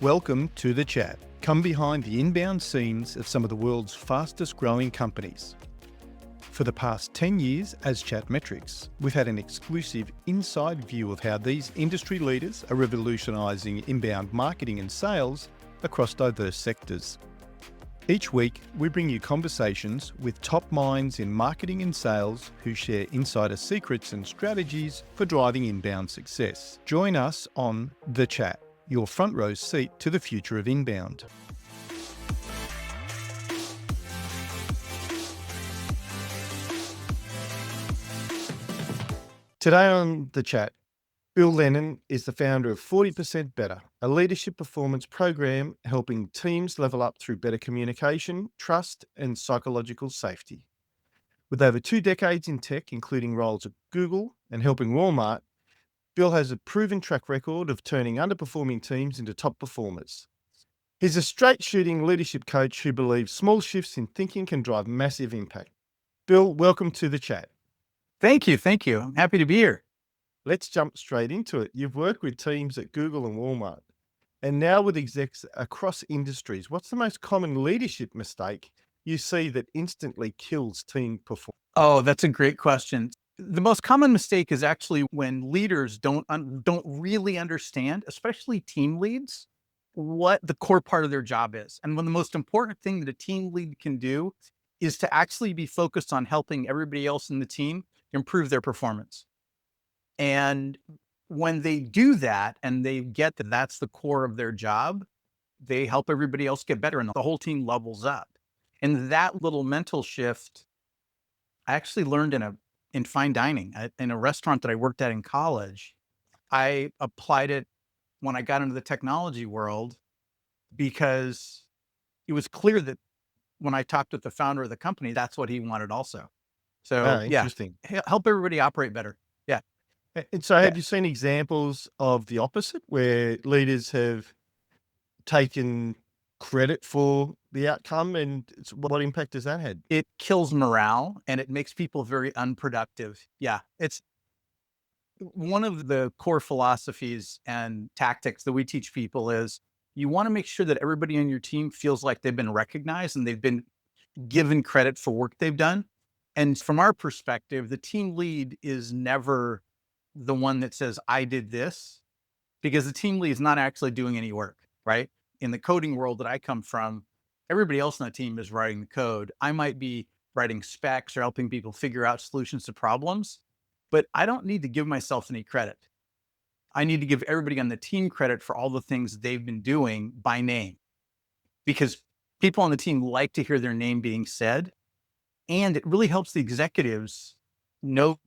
Welcome to The Chat. Come behind the inbound scenes of some of the world's fastest growing companies. For the past 10 years as Chatmetrics, we've had an exclusive inside view of how these industry leaders are revolutionising inbound marketing and sales across diverse sectors. Each week, we bring you conversations with top minds in marketing and sales who share insider secrets and strategies for driving inbound success. Join us on The Chat, your front row seat to the future of inbound. Today on The Chat, Bill Lennan is the founder of 40% Better, a leadership performance program helping teams level up through better communication, trust, and psychological safety. With over 2 decades in tech, including roles at Google and helping Walmart, Bill has a proven track record of turning underperforming teams into top performers. He's a straight-shooting leadership coach who believes small shifts in thinking can drive massive impact. Bill, welcome to The Chat. Thank you. I'm happy to be here. Let's jump straight into it. You've worked with teams at Google and Walmart, and now with execs across industries. What's the most common leadership mistake you see that instantly kills team performance? Oh, that's a great question. The most common mistake is actually when leaders don't really understand, especially team leads, what the core part of their job is. And when the most important thing that a team lead can do is to actually be focused on helping everybody else in the team improve their performance. And when they do that and they get that that's the core of their job, they help everybody else get better and the whole team levels up. And that little mental shift, I actually learned in fine dining in a restaurant that I worked at in college. I applied it when I got into the technology world because it was clear that when I talked with the founder of the company, that's what he wanted also. So yeah, Interesting. help everybody operate better. Yeah. And so Yeah. have you seen examples of the opposite where leaders have taken credit for the outcome, and what impact has that had? It kills morale and it makes people very unproductive. Yeah. It's one of the core philosophies and tactics that we teach people is you want to make sure that everybody on your team feels like they've been recognized and they've been given credit for work they've done. And from our perspective, the team lead is never the one that says, I did this, because the team lead is not actually doing any work, right? In the coding world that I come from, everybody else on the team is writing the code. I might be writing specs or helping people figure out solutions to problems, but I don't need to give myself any credit. I need to give everybody on the team credit for all the things they've been doing by name, because people on the team like to hear their name being said. And it really helps the executives know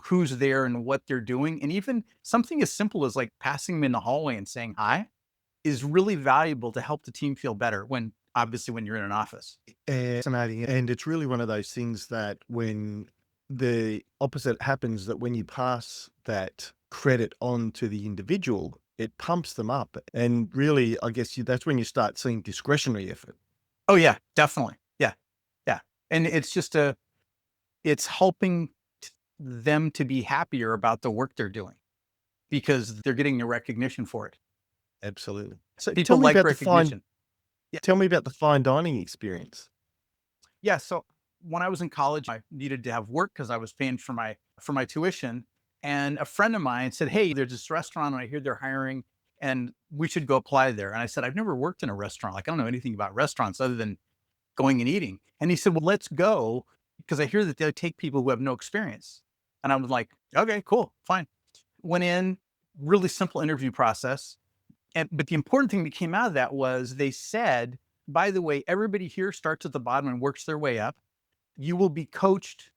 who's there and what they're doing. And even something as simple as like passing them in the hallway and saying hi is really valuable to help the team feel better obviously when you're in an office. Fascinating. And it's really one of those things that when the opposite happens, that when you pass that credit on to the individual, it pumps them up. And really, I guess that's when you start seeing discretionary effort. Oh yeah, definitely. Yeah. Yeah. And it's helping them to be happier about the work they're doing because they're getting the recognition for it. Absolutely. So People like recognition. tell me about the fine dining experience. Yeah. So when I was in college, I needed to have work because I was paying for my tuition. And a friend of mine said, hey, there's this restaurant and I hear they're hiring and we should go apply there. And I said, I've never worked in a restaurant. Like, I don't know anything about restaurants other than going and eating. And he said, well, let's go because I hear that they take people who have no experience. And I was like, okay, cool, fine. Went in, really simple interview process. But the important thing that came out of that was they said, by the way, everybody here starts at the bottom and works their way up. You will be coached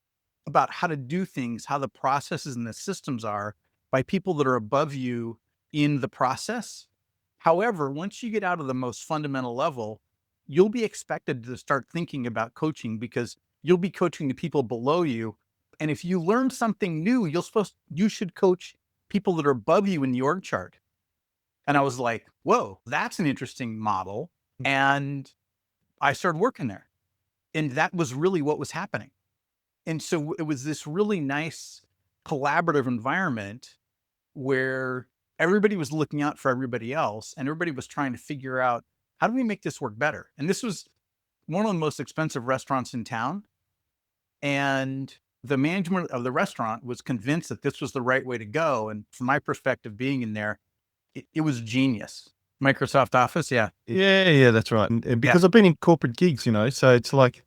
about how to do things, how the processes and the systems are by people that are above you in the process. However, once you get out of the most fundamental level, you'll be expected to start thinking about coaching because you'll be coaching the people below you. And if you learn something new, you should coach people that are above you in the org chart. And I was like, whoa, that's an interesting model. And I started working there. And that was really what was happening. And so it was this really nice collaborative environment where everybody was looking out for everybody else, and everybody was trying to figure out, how do we make this work better? And this was one of the most expensive restaurants in town. And the management of the restaurant was convinced that this was the right way to go. And from my perspective, being in there, it was genius. Microsoft Office, yeah. Yeah, that's right. And Yeah. because I've been in corporate gigs, so it's like,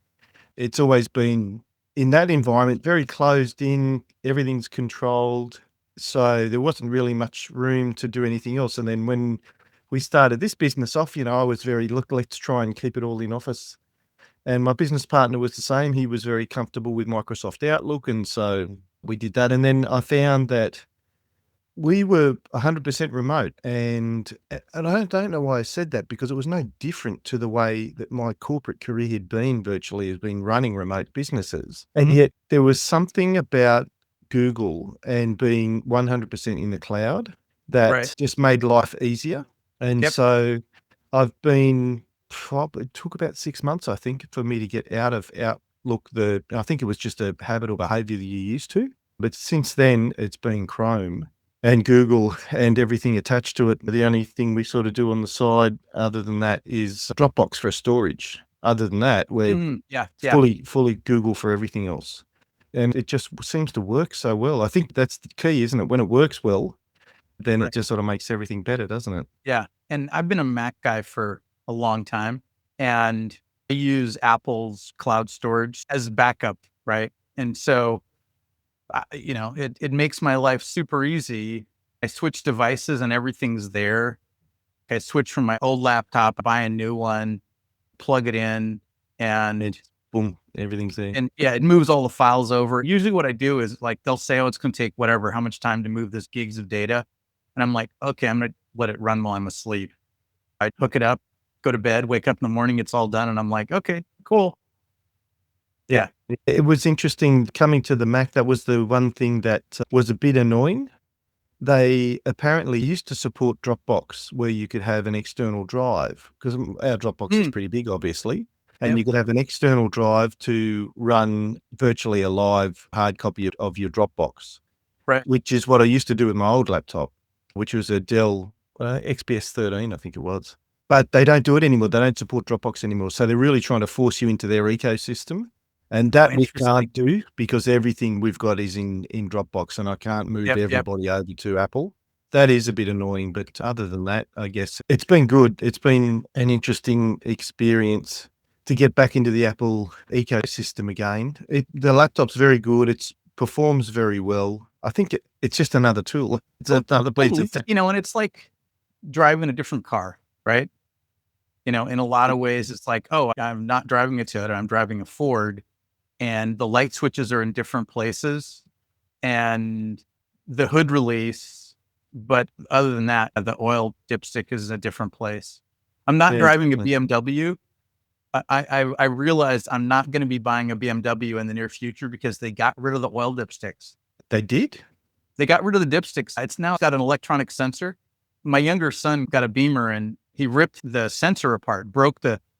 it's always been in that environment, very closed in, everything's controlled. So there wasn't really much room to do anything else. And then when we started this business off, I was very, look, let's try and keep it all in office. And my business partner was the same. He was very comfortable with Microsoft Outlook. And so we did that. And then I found that we were 100% remote. And I don't know why I said that, because it was no different to the way that my corporate career had been, virtually, has been running remote businesses. And yet there was something about Google and being 100% in the cloud that Right. just made life easier. And Yep. so I've been, probably, it took about 6 months, I think, for me to get out of Outlook. I think it was just a habit or behavior that you used to. But since then, it's been Chrome and Google and everything attached to it. The only thing we sort of do on the side other than that is Dropbox for storage. Other than that, we're Yeah. fully Google for everything else. And it just seems to work so well. I think that's the key, isn't it? When it works well, then it Right. just sort of makes everything better, doesn't it? Yeah. And I've been a Mac guy for a long time, and I use Apple's cloud storage as backup. Right. And so, it makes my life super easy. I switch devices and everything's there. I switch from my old laptop, buy a new one, plug it in, And and just boom, everything's there. yeah, it moves all the files over. Usually what I do is, like, they'll say, oh, it's going to take whatever, how much time to move this gigs of data. And I'm like, okay, I'm going to let it run while I'm asleep. I hook it up, go to bed, wake up in the morning, it's all done. And I'm like, okay, cool. Yeah. It was interesting coming to the Mac. That was the one thing that was a bit annoying. They apparently used to support Dropbox, where you could have an external drive, because our Dropbox is Mm, pretty big, obviously. And yep. you could have an external drive to run virtually a live hard copy of your Dropbox, Right. which is what I used to do with my old laptop, which was a Dell XPS 13, I think it was. But they don't do it anymore. They don't support Dropbox anymore. So they're really trying to force you into their ecosystem. And Oh, that we interesting. can't do, because everything we've got is in Dropbox, and I can't move Yep. everybody over to Apple. That is a bit annoying, but other than that, I guess it's been good. It's been an interesting experience to get back into the Apple ecosystem again. The laptop's very good. It performs very well. I think it's just another tool. It's another piece Totally. of And it's like driving a different car, right? In a lot of ways, it's like, oh, I'm not driving a Toyota, I'm driving a Ford, and the light switches are in different places, and the hood release. But other than that, the oil dipstick is a different place. I'm not yeah, driving a exactly. BMW. I realized I'm not going to be buying a BMW in the near future because they got rid of the oil dipsticks. They did? They got rid of the dipsticks. It's now got an electronic sensor. My younger son got a Beamer, and he ripped the sensor apart,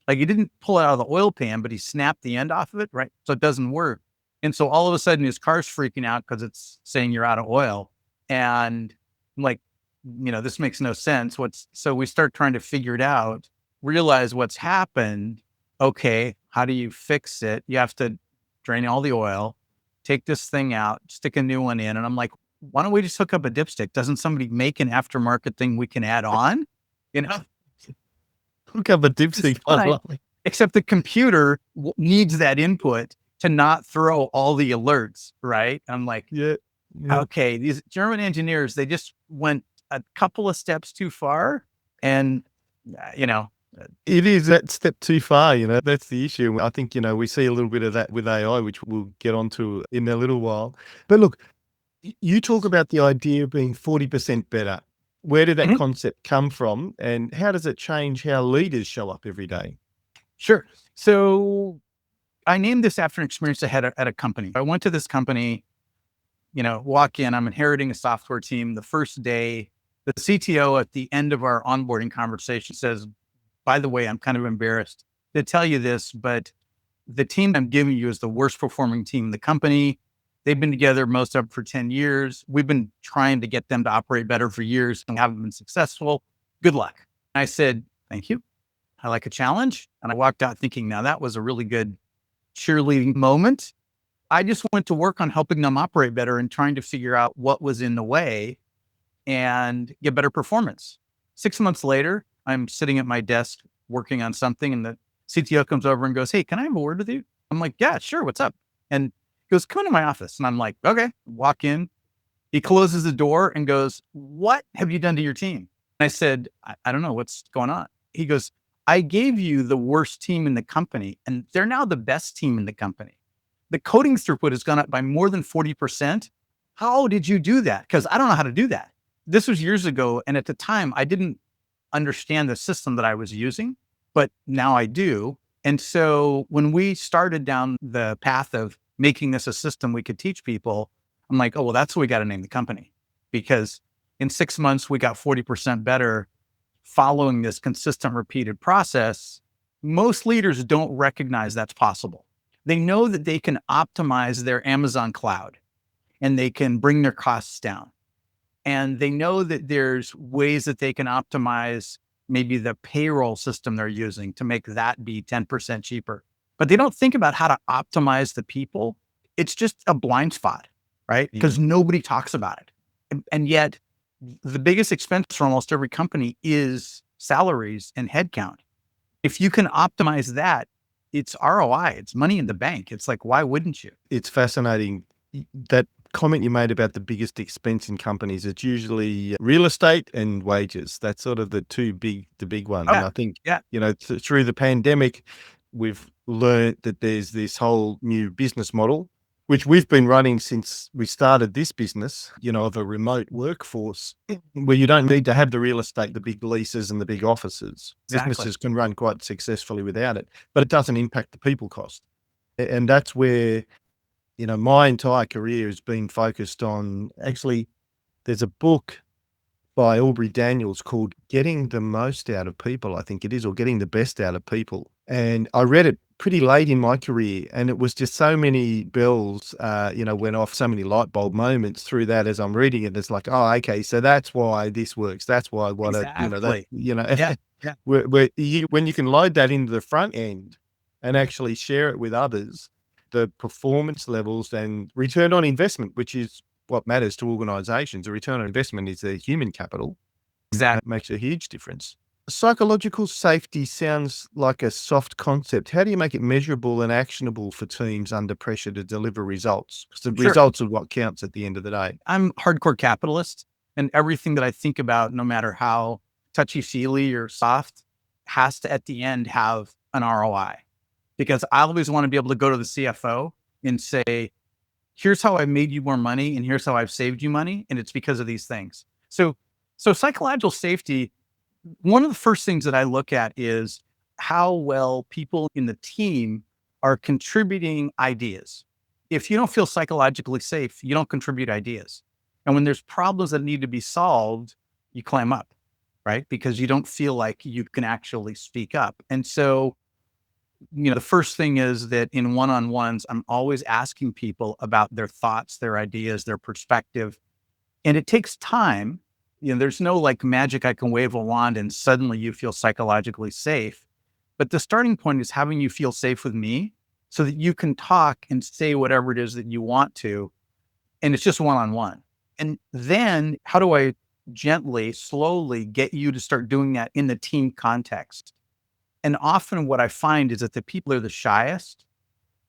he didn't pull it out of the oil pan, but he snapped the end off of it, right? So it doesn't work. And so all of a sudden his car's freaking out because it's saying you're out of oil. And I'm like, this makes no sense. So we start trying to figure it out, realize what's happened. Okay, how do you fix it? You have to drain all the oil, take this thing out, stick a new one in. And I'm like, why don't we just hook up a dipstick? Doesn't somebody make an aftermarket thing we can add on? You know, Look up a it's dipstick. fine. Except the computer needs that input to not throw all the alerts, right? I'm like, Yeah. okay, these German engineers, they just went a couple of steps too far. And, you know, It is that step too far, that's the issue. I think, we see a little bit of that with AI, which we'll get onto in a little while. But look, you talk about the idea of being 40% better. Where did that Mhm. concept come from, and how does it change how leaders show up every day? Sure. So I named this after an experience I had at a company. I went to this company, walk in, I'm inheriting a software team. The first day, the CTO at the end of our onboarding conversation says, by the way, I'm kind of embarrassed to tell you this, but the team I'm giving you is the worst performing team in the company. They've been together most of them for 10 years. We've been trying to get them to operate better for years and haven't been successful. Good luck. I said, thank you. I like a challenge. And I walked out thinking, now that was a really good cheerleading moment. I just went to work on helping them operate better and trying to figure out what was in the way and get better performance. 6 months later, I'm sitting at my desk working on something, and the CTO comes over and goes, "Hey, can I have a word with you?" I'm like, "Yeah, sure. What's up?" And he goes, "Come into my office." And I'm like, "Okay." Walk in. He closes the door and goes, "What have you done to your team?" And I said, I don't know what's going on. He goes, "I gave you the worst team in the company, and they're now the best team in the company. The coding throughput has gone up by more than 40%. How did you do that? Because I don't know how to do that." This was years ago. And at the time, I didn't understand the system that I was using, but now I do. And so when we started down the path of making this a system we could teach people, I'm like, oh, well, that's what we got to name the company, because in 6 months, we got 40% better following this consistent repeated process. Most leaders don't recognize that's possible. They know that they can optimize their Amazon cloud and they can bring their costs down. And they know that there's ways that they can optimize maybe the payroll system they're using to make that be 10% cheaper. But they don't think about how to optimize the people. It's just a blind spot, right? Because nobody talks about it. And yet the biggest expense for almost every company is salaries and headcount. If you can optimize that, it's ROI, it's money in the bank. It's like, why wouldn't you? It's fascinating. That comment you made about the biggest expense in companies, it's usually real estate and wages. That's sort of the big one. Oh, And I think, yeah. through the pandemic, we've learned that there's this whole new business model, which we've been running since we started this business, of a remote workforce where you don't need to have the real estate, the big leases and the big offices. Exactly. Businesses can run quite successfully without it, but it doesn't impact the people cost. And that's where, my entire career has been focused on. Actually, there's a book by Aubrey Daniels called Getting the Most Out of People, I think it is, or Getting the Best Out of People. And I read it pretty late in my career, and it was just so many bells, went off, so many light bulb moments through that as I'm reading it. It's like, oh, okay, so that's why this works. That's why Exactly. yeah. When you can load that into the front end and actually share it with others, the performance levels and return on investment, which is what matters to organizations. The return on investment is their human capital. Exactly. That makes a huge difference. Psychological safety sounds like a soft concept. How do you make it measurable and actionable for teams under pressure to deliver results? Because the Sure. results are what counts at the end of the day. I'm hardcore capitalist, and everything that I think about, no matter how touchy-feely or soft, has to at the end have an ROI. Because I always want to be able to go to the CFO and say, here's how I made you more money and here's how I've saved you money. And it's because of these things. So psychological safety, one of the first things that I look at is how well people in the team are contributing ideas. If you don't feel psychologically safe, you don't contribute ideas. And when there's problems that need to be solved, you clam up, right? Because you don't feel like you can actually speak up. And so, the first thing is that in one-on-ones, I'm always asking people about their thoughts, their ideas, their perspective. And it takes time. There's no like magic, I can wave a wand and suddenly you feel psychologically safe. But the starting point is having you feel safe with me so that you can talk and say whatever it is that you want to. And it's just one-on-one. And then how do I gently, slowly get you to start doing that in the team context? And often what I find is that the people who are the shyest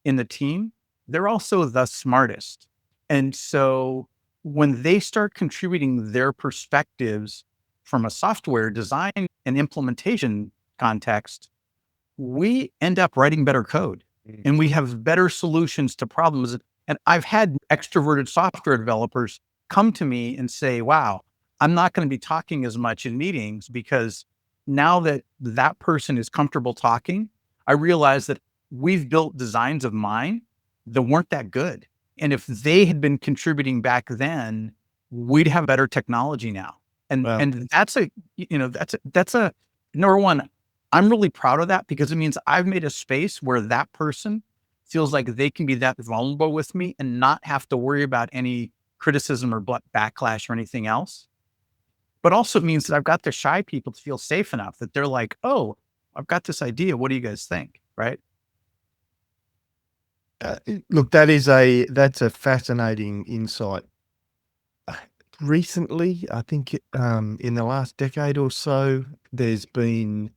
in the team, they're also the smartest. And so when they start contributing their perspectives from a software design and implementation context, we end up writing better code and we have better solutions to problems. And I've had extroverted software developers come to me and say, wow, I'm not going to be talking as much in meetings because now that that person is comfortable talking, I realize that we've built designs of mine that weren't that good. And if they had been contributing back then, we'd have better technology now. And Wow. and that's a number one, I'm really proud of that because it means I've made a space where that person feels like they can be that vulnerable with me and not have to worry about any criticism or backlash or anything else. But also it means that I've got the shy people to feel safe enough that they're like, oh, I've got this idea. What do you guys think? Right. Look, that's a fascinating insight. Recently, I think in the last decade or so, there's been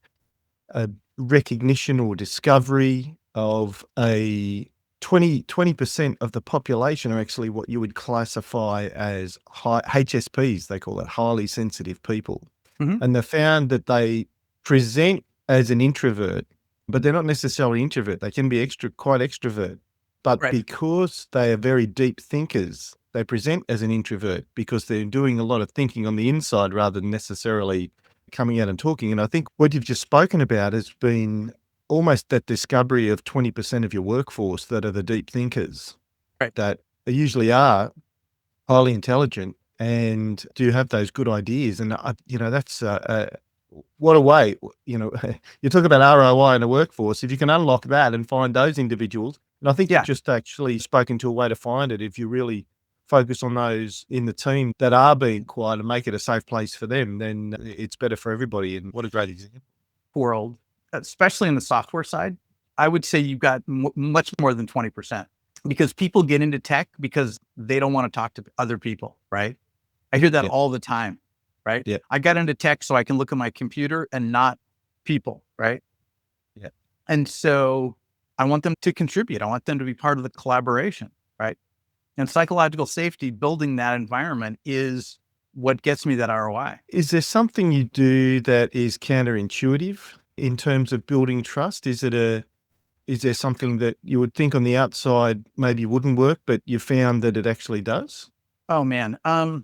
a recognition or discovery of a 20% of the population are actually what you would classify as high HSPs. They call it highly sensitive people. Mhm. And they found that they present as an introvert, but they're not necessarily introvert. They can be quite extrovert. But Right. because they are very deep thinkers, they present as an introvert because they're doing a lot of thinking on the inside rather than necessarily coming out and talking. And I think what you've just spoken about has been almost that discovery of 20% of your workforce that are the deep thinkers, Right. that they usually are highly intelligent and do have those good ideas. And, that's what a way, you talk about ROI in a workforce. If you can unlock that and find those individuals, and I think you've Yeah. just actually spoken to a way to find it. If you really focus on those in the team that are being quiet and make it a safe place for them, then it's better for everybody. And what a great example. World, especially in the software side, I would say you've got much more than 20% because people get into tech because they don't want to talk to other people. Right. I hear that Yeah. all the time. Right. Yeah. I got into tech so I can look at my computer and not people. Right. Yeah. And so I want them to contribute. I want them to be part of the collaboration. Right. And psychological safety, building that environment is what gets me that ROI. Is there something you do that is counterintuitive in terms of building trust? Is there something that you would think on the outside maybe wouldn't work, but you found that it actually does? Oh man. I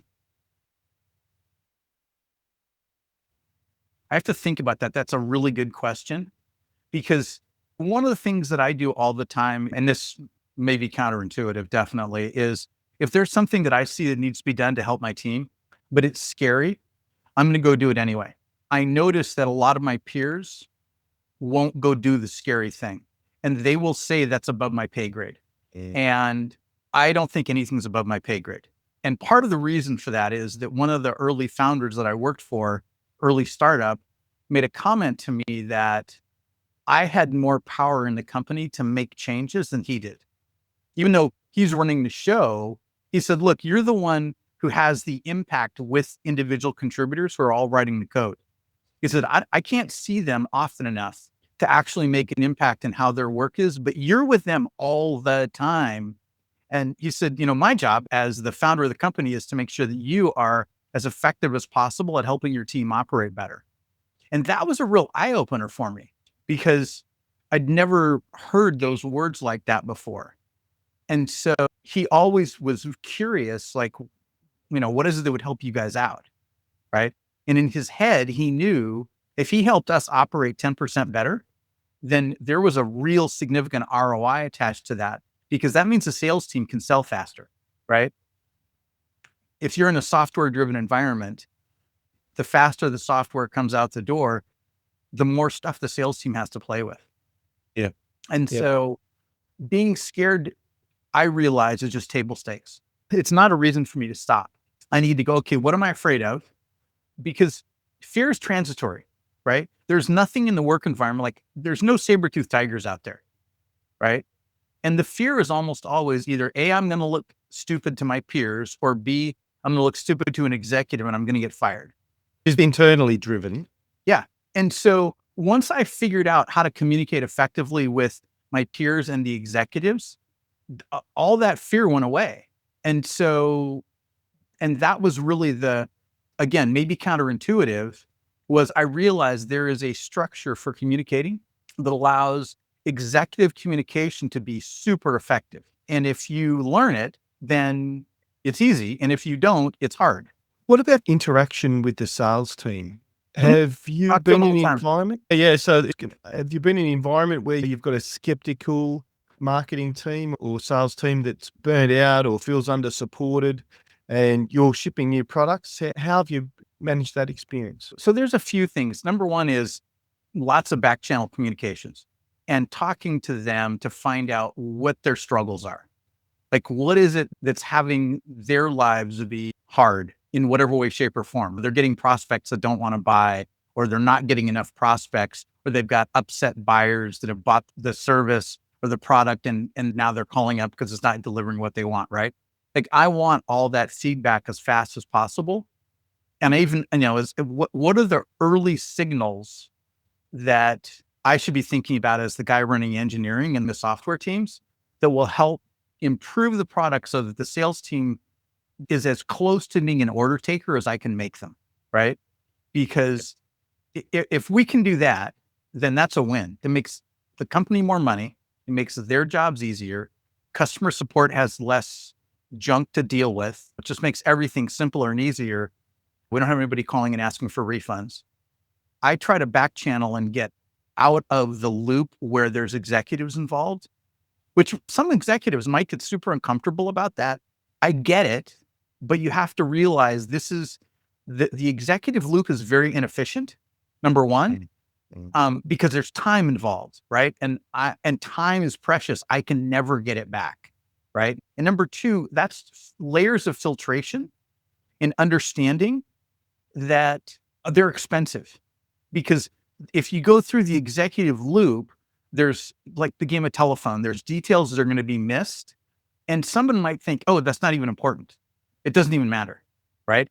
have to think about that. That's a really good question because one of the things that I do all the time, and this may be counterintuitive, definitely, is if there's something that I see that needs to be done to help my team, but it's scary, I'm going to go do it anyway. I notice that a lot of my peers won't go do the scary thing, and they will say that's above my pay grade. Yeah. And I don't think anything's above my pay grade. And part of the reason for that is that one of the early founders that I worked for, early startup, made a comment to me that I had more power in the company to make changes than he did. Even though he's running the show, he said, look, you're the one who has the impact with individual contributors who are all writing the code. He said, I can't see them often enough to actually make an impact in how their work is, but you're with them all the time. And he said, my job as the founder of the company is to make sure that you are as effective as possible at helping your team operate better. And that was a real eye opener for me because I'd never heard those words like that before. And so he always was curious, like, what is it that would help you guys out? Right. And in his head, he knew if he helped us operate 10% better, then there was a real significant ROI attached to that because that means the sales team can sell faster. Right. If you're in a software driven environment, the faster the software comes out the door, the more stuff the sales team has to play with. Yeah. And Yeah. so being scared, I realize, is just table stakes. It's not a reason for me to stop. I need to go, okay, what am I afraid of? Because fear is transitory, right? There's nothing in the work environment, like there's no saber-toothed tigers out there, right? And the fear is almost always either A, I'm going to look stupid to my peers, or B, I'm going to look stupid to an executive and I'm going to get fired. Is internally driven. Yeah. And so once I figured out how to communicate effectively with my peers and the executives, all that fear went away. And that was really again, maybe counterintuitive, was I realized there is a structure for communicating that allows executive communication to be super effective. And if you learn it, then it's easy. And if you don't, it's hard. What about interaction with the sales team? Have you Talk to them been all in the an time. environment? Yeah. So have you been in an environment where you've got a skeptical marketing team or sales team that's burnt out or feels under supported and you're shipping new products? How have you managed that experience? So there's a few things. Number one is lots of back channel communications. and talking to them to find out what their struggles are. Like, what is it that's having their lives be hard in whatever way, shape, or form? They're getting prospects that don't want to buy, or they're not getting enough prospects, or they've got upset buyers that have bought the service or the product and now they're calling up because it's not delivering what they want, right? Like, I want all that feedback as fast as possible. And I even, what are the early signals that I should be thinking about as the guy running engineering and the software teams that will help improve the product so that the sales team is as close to being an order taker as I can make them, right? Because if we can do that, then that's a win. It makes the company more money. It makes their jobs easier. Customer support has less junk to deal with. It just makes everything simpler and easier. We don't have anybody calling and asking for refunds. I try to back channel and get out of the loop where there's executives involved, which some executives might get super uncomfortable about that. I get it, but you have to realize this is the executive loop is very inefficient. Number one, because there's time involved, right? And time is precious. I can never get it back, right? And number two, that's layers of filtration and understanding that they're expensive. Because if you go through the executive loop, there's like the game of telephone, there's details that are going to be missed. And someone might think, oh, that's not even important. It doesn't even matter, right?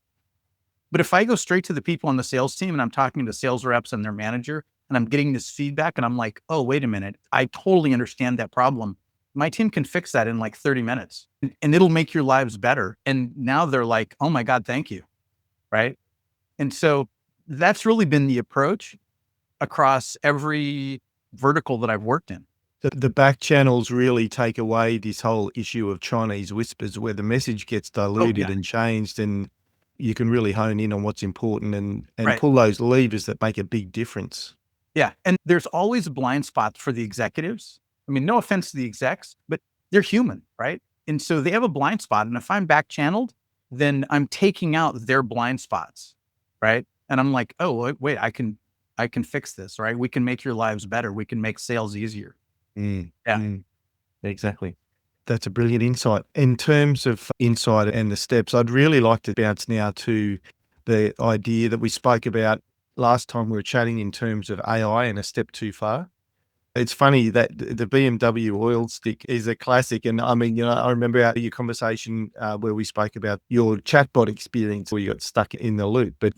But if I go straight to the people on the sales team and I'm talking to sales reps and their manager and I'm getting this feedback and I'm like, oh, wait a minute, I totally understand that problem. My team can fix that in like 30 minutes and it'll make your lives better. And now they're like, oh my God, thank you, right? And so that's really been the approach across every vertical that I've worked in. The back channels really take away this whole issue of Chinese whispers where the message gets diluted and changed, and you can really hone in on what's important and pull those levers that make a big difference. Yeah. And there's always blind spots for the executives. I mean, no offense to the execs, but they're human, right? And so they have a blind spot. And if I'm back channeled, then I'm taking out their blind spots, right? And I'm like, oh, wait, I can fix this, right? We can make your lives better. We can make sales easier. Exactly. That's a brilliant insight. In terms of insight and the steps, I'd really like to bounce now to the idea that we spoke about last time we were chatting in terms of AI and a step too far. It's funny that the BMW oil stick is a classic. And I mean, I remember your conversation where we spoke about your chatbot experience where you got stuck in the loop. But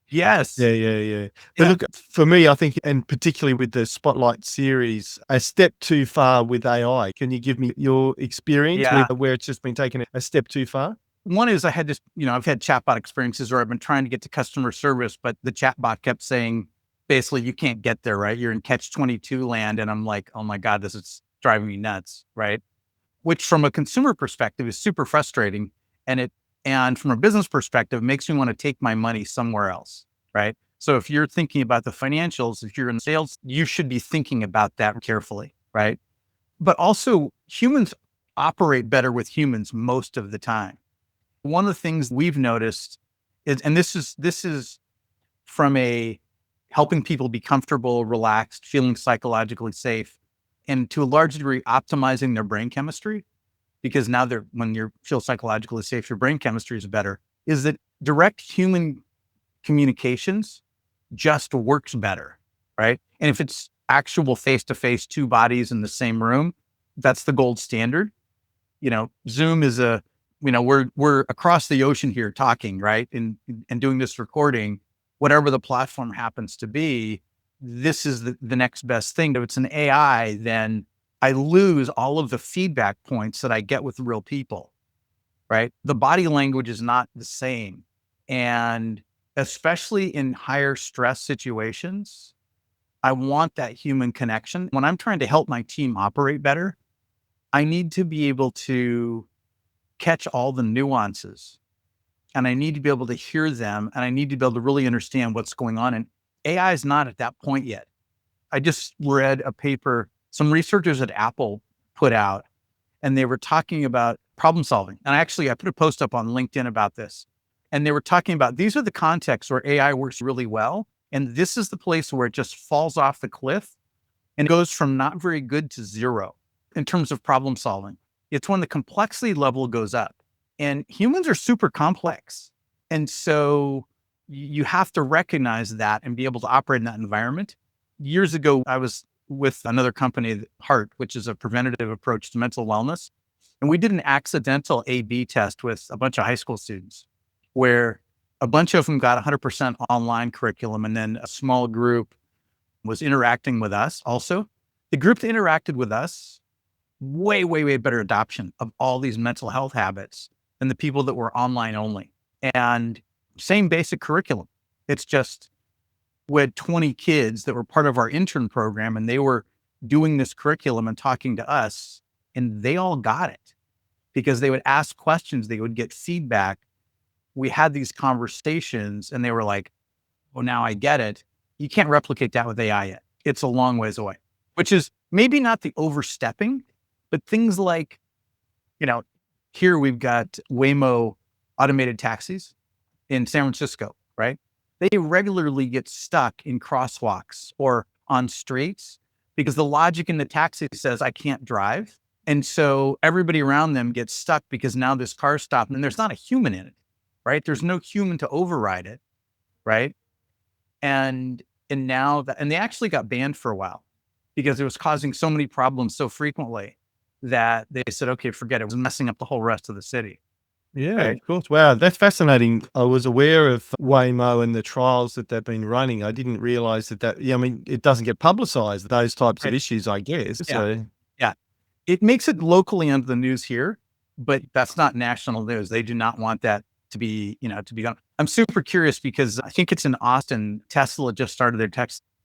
Yes. Yeah. But look, for me, I think, and particularly with the Spotlight series, a step too far with AI. Can you give me your experience where it's just been taken a step too far? One is I had this, I've had chatbot experiences where I've been trying to get to customer service, but the chatbot kept saying, basically, you can't get there, right? You're in catch-22 land. And I'm like, oh my God, this is driving me nuts, right? Which from a consumer perspective is super frustrating. And from a business perspective, makes me want to take my money somewhere else, right? So if you're thinking about the financials, if you're in sales, you should be thinking about that carefully, right? But also humans operate better with humans most of the time. One of the things we've noticed is, and this is from a helping people be comfortable, relaxed, feeling psychologically safe, and to a large degree, optimizing their brain chemistry. Because now when you feel psychologically safe, your brain chemistry is better, is that direct human communications just works better, right? And if it's actual face-to-face, two bodies in the same room, that's the gold standard. Zoom is we're across the ocean here talking, right? And doing this recording, whatever the platform happens to be, this is the next best thing. If it's an AI, then I lose all of the feedback points that I get with real people, right? The body language is not the same. And especially in higher stress situations, I want that human connection. When I'm trying to help my team operate better, I need to be able to catch all the nuances and I need to be able to hear them and I need to be able to really understand what's going on. And AI is not at that point yet. I just read a paper some researchers at Apple put out, and they were talking about problem solving. And I put a post up on LinkedIn about this. And they were talking about, these are the contexts where AI works really well. And this is the place where it just falls off the cliff And it goes from not very good to zero in terms of problem solving. It's when the complexity level goes up. And humans are super complex. And so you have to recognize that and be able to operate in that environment. Years ago, I was with another company, Heart, which is a preventative approach to mental wellness. And we did an accidental A/B test with a bunch of high school students where a bunch of them got 100% online curriculum. And then a small group was interacting with us also. The group that interacted with us, way, way, way better adoption of all these mental health habits than the people that were online only. And same basic curriculum. It's just we had 20 kids that were part of our intern program, and they were doing this curriculum and talking to us, and they all got it because they would ask questions, they would get feedback. We had these conversations and they were like, well, now I get it. You can't replicate that with AI yet. It's a long ways away, which is maybe not the overstepping, but things like, here we've got Waymo automated taxis in San Francisco, right? They regularly get stuck in crosswalks or on streets because the logic in the taxi says, I can't drive. And so everybody around them gets stuck because now this car stopped and there's not a human in it, right? There's no human to override it, right? And now that, and they actually got banned for a while because it was causing so many problems so frequently that they said, okay, forget it. It was messing up the whole rest of the city. Yeah, Right. of course. Wow, that's fascinating. I was aware of Waymo and the trials that they've been running. I didn't realize it doesn't get publicized, those types of Right. issues, I guess. Yeah. So, Yeah. It makes it locally under the news here, but that's not national news. They do not want that to be, to be done. I'm super curious because I think it's in Austin. Tesla just started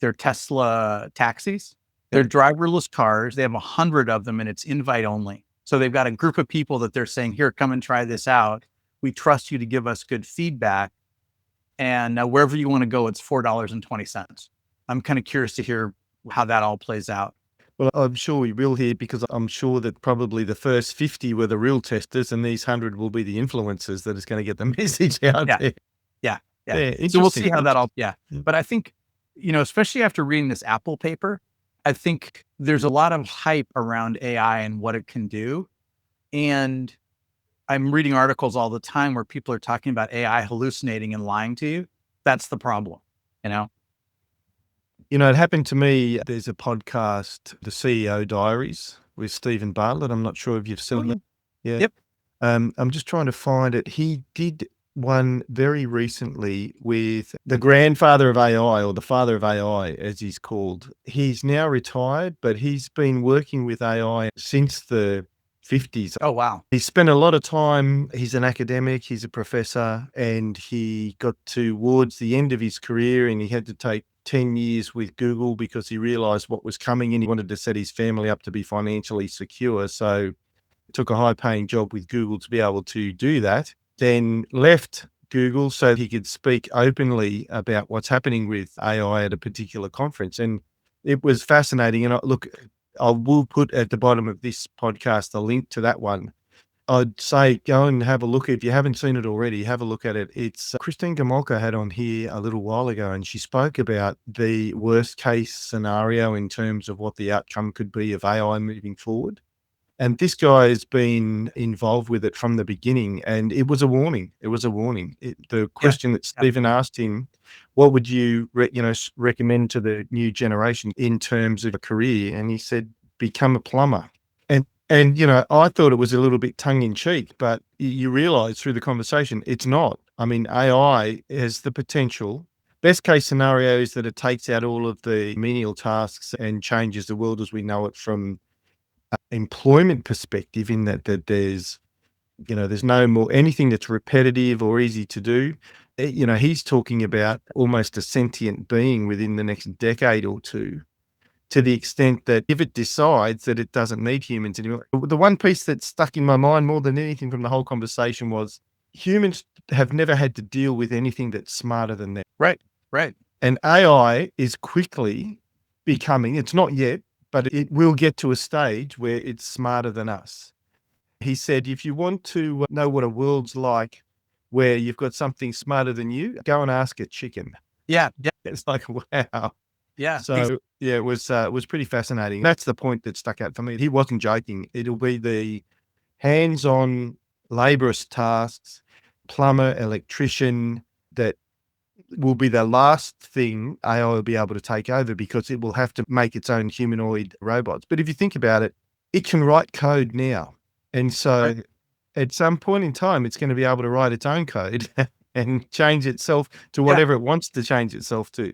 their Tesla taxis. They're driverless cars. They have 100 of them and it's invite only. So they've got a group of people that they're saying, here, come and try this out. We trust you to give us good feedback. And wherever you want to go, it's $4.20. I'm kind of curious to hear how that all plays out. well, I'm sure we will here because I'm sure that probably the first 50 were the real testers and these 100 will be the influencers that is going to get the message out Yeah. there. Yeah. Yeah, So we'll see how that interesting. all, But I think, especially after reading this Apple paper, I think there's a lot of hype around AI and what it can do. And I'm reading articles all the time where people are talking about AI hallucinating and lying to you. That's the problem, you know? It happened to me. There's a podcast, The CEO Diaries with Stephen Bartlett. I'm not sure if you've seen it. Yeah. Yep. I'm just trying to find it. He did one very recently with the grandfather of AI, or the father of AI, as he's called. He's now retired, but he's been working with AI since the 50s. Oh, wow. He spent a lot of time, he's an academic, he's a professor, and he got towards the end of his career and he had to take 10 years with Google because he realized what was coming and he wanted to set his family up to be financially secure. So took a high-paying job with Google to be able to do that, then left Google so he could speak openly about what's happening with AI at a particular conference. And it was fascinating. And I will put at the bottom of this podcast a link to that one. I'd say go and have a look. If you haven't seen it already, have a look at it. It's Christine Gamolka had on here a little while ago, and she spoke about the worst case scenario in terms of what the outcome could be of AI moving forward. And this guy has been involved with it from the beginning, and it was a warning. It was a warning. The question that Stephen asked him, what would you recommend to the new generation in terms of a career? And he said, become a plumber. And I thought it was a little bit tongue in cheek, but you realize through the conversation, it's not. I mean, AI has the potential. Best case scenario is that it takes out all of the menial tasks and changes the world as we know it from employment perspective, in that there's no more anything that's repetitive or easy to do. He's talking about almost a sentient being within the next decade or two, to the extent that if it decides that it doesn't need humans anymore. The one piece that stuck in my mind more than anything from the whole conversation was humans have never had to deal with anything that's smarter than them. Right. And AI is quickly becoming, it's not yet, but it will get to a stage where it's smarter than us. He said, if you want to know what a world's like where you've got something smarter than you, go and ask a chicken. Yeah. It's like, wow. Yeah. So yeah, it was pretty fascinating. That's the point that stuck out for me. He wasn't joking. It'll be the hands-on laborious tasks, plumber, electrician, that will be the last thing AI will be able to take over because it will have to make its own humanoid robots. But if you think about it, it can write code now. And so Right. at some point in time, it's going to be able to write its own code and change itself to Yeah. whatever it wants to change itself to.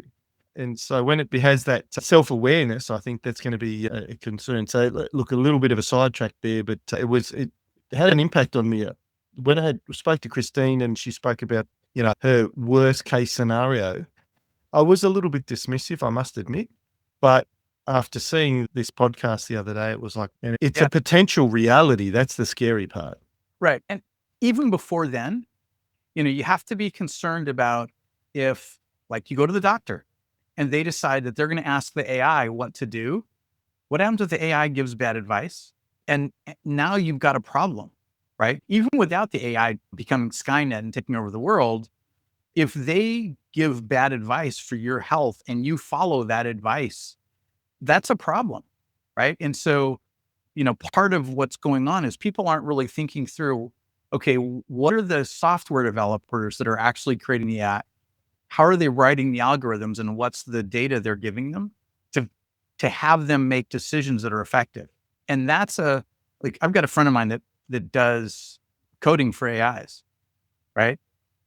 And so when it has that self-awareness, I think that's going to be a concern. So look, a little bit of a sidetrack there, but it had an impact on me. When I spoke to Christine and she spoke about, her worst case scenario, I was a little bit dismissive, I must admit. But after seeing this podcast the other day, it was like, it's Yeah. a potential reality. That's the scary part. Right. And even before then, you have to be concerned about if, like, you go to the doctor and they decide that they're going to ask the AI what to do. What happens if the AI gives bad advice? And now you've got a problem, right? Even without the AI becoming Skynet and taking over the world, if they give bad advice for your health and you follow that advice, that's a problem, right? And so, part of what's going on is people aren't really thinking through, okay, what are the software developers that are actually creating the app? How are they writing the algorithms and what's the data they're giving them to have them make decisions that are effective? And that's like, I've got a friend of mine that does coding for AIs, right?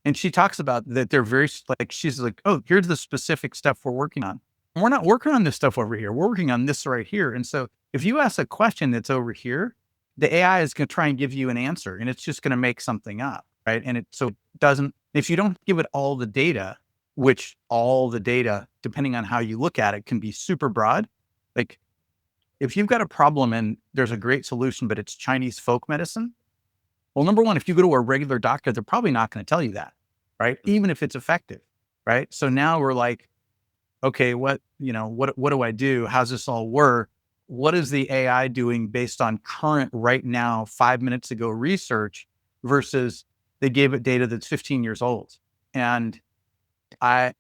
And she talks about that they're very like, she's like, oh, here's the specific stuff we're working on. And we're not working on this stuff over here. We're working on this right here. And so if you ask a question that's over here, the AI is going to try and give you an answer and it's just going to make something up. Right. And so it doesn't, if you don't give it all the data, which all the data, depending on how you look at it, can be super broad. Like, if you've got a problem and there's a great solution, but it's Chinese folk medicine, well, number one, if you go to a regular doctor, they're probably not going to tell you that, right? Even if it's effective, right? So now we're like, okay, what do I do? How's this all work? What is the AI doing based on current right now, 5 minutes ago research versus they gave it data that's 15 years old? And I'd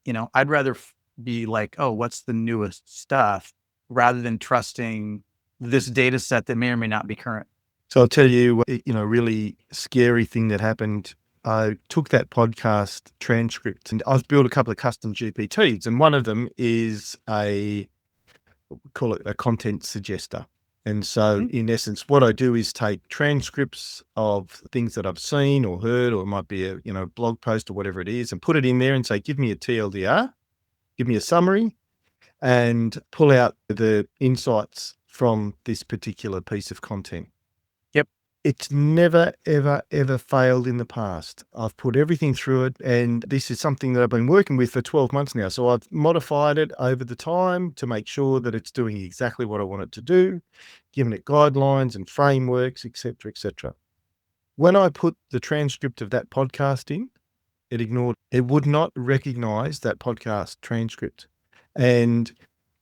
rather be like, oh, what's the newest stuff rather than trusting this data set that may or may not be current. So I'll tell you, really scary thing that happened. I took that podcast transcript and I've built a couple of custom GPTs, and one of them is call it a content suggester. And so in essence, what I do is take transcripts of things that I've seen or heard, or it might be a blog post or whatever it is, and put it in there and say, give me a TLDR, give me a summary, and pull out the insights from this particular piece of content. Yep. It's never, ever, ever failed in the past. I've put everything through it, and this is something that I've been working with for 12 months now. So I've modified it over the time to make sure that it's doing exactly what I want it to do, given it guidelines and frameworks, et cetera, et cetera. When I put the transcript of that podcast in, it would not recognize that podcast transcript. And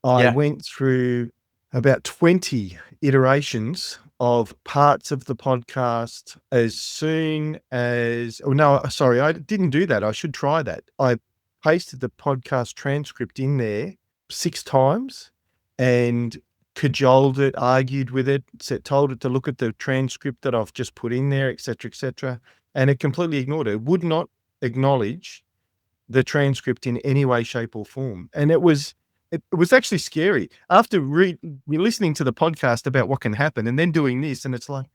I went through about 20 iterations of parts of the podcast as soon as, oh no, sorry, I didn't do that. I should try that. I pasted the podcast transcript in there 6 times and cajoled it, argued with it, told it to look at the transcript that I've just put in there, et cetera, and it completely ignored it. It would not acknowledge the transcript in any way, shape, or form. And it was actually scary after listening to the podcast about what can happen and then doing this. And it's like,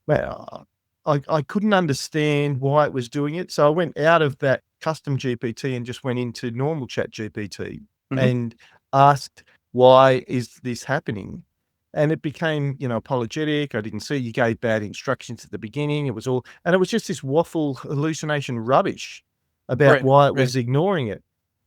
well, I couldn't understand why it was doing it. So I went out of that custom GPT and just went into normal chat GPT and asked, why is this happening? And it became, apologetic. I didn't see, you gave bad instructions at the beginning. It was just this waffle hallucination rubbish about why it was ignoring it.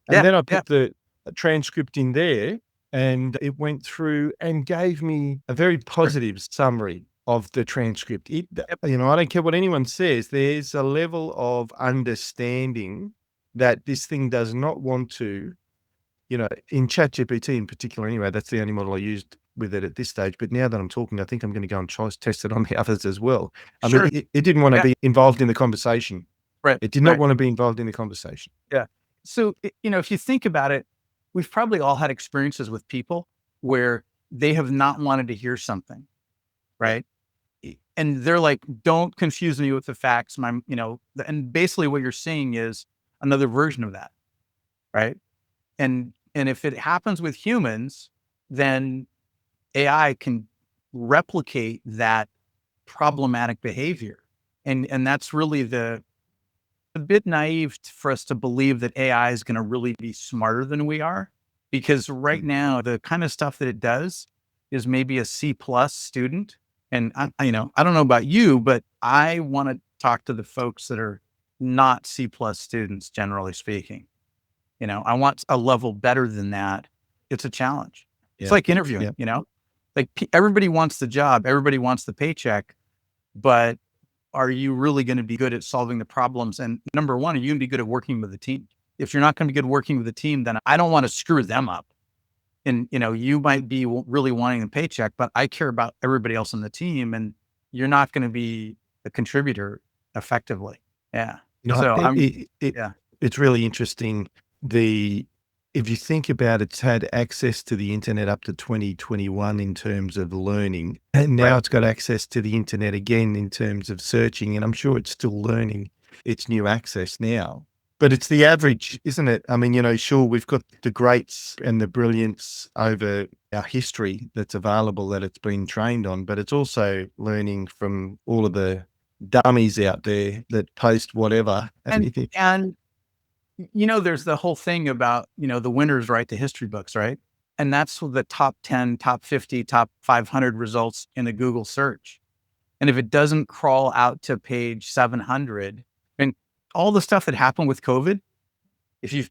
And then I put the transcript in there and it went through and gave me a very positive summary of the transcript. I don't care what anyone says, there's a level of understanding that this thing does not want to, in ChatGPT in particular anyway, that's the only model I used with it at this stage. But now that I'm talking, I think I'm going to go and test it on the others as well. I mean, it didn't want to be involved in the conversation. Right. It did not want to be involved in the conversation. Yeah. So, if you think about it, we've probably all had experiences with people where they have not wanted to hear something, right? And they're like, don't confuse me with the facts. And basically what you're seeing is another version of that, right? And if it happens with humans, then AI can replicate that problematic behavior. And that's really a bit naive for us to believe that AI is going to really be smarter than we are, because right now the kind of stuff that it does is maybe a C plus student. And I don't know about you, but I want to talk to the folks that are not C plus students, generally speaking. I want a level better than that. It's a challenge. It's like interviewing, like everybody wants the job, everybody wants the paycheck, but are you really going to be good at solving the problems? And number one, are you going to be good at working with a team? If you're not going to be good at working with a team, then I don't want to screw them up. And, you might be really wanting a paycheck, but I care about everybody else on the team, and you're not going to be a contributor effectively. Yeah. I think it's really interesting. If you think about it's had access to the internet up to 2021 in terms of learning, and now it's got access to the internet again in terms of searching, and I'm sure it's still learning its new access now. But it's the average, isn't it? I mean, sure, we've got the greats and the brilliance over our history that's available that it's been trained on, but it's also learning from all of the dummies out there that post whatever. And there's the whole thing about, the winners write the history books, right? And that's the top 10, top 50, top 500 results in a Google search. And if it doesn't crawl out to page 700, and all the stuff that happened with COVID, if you've,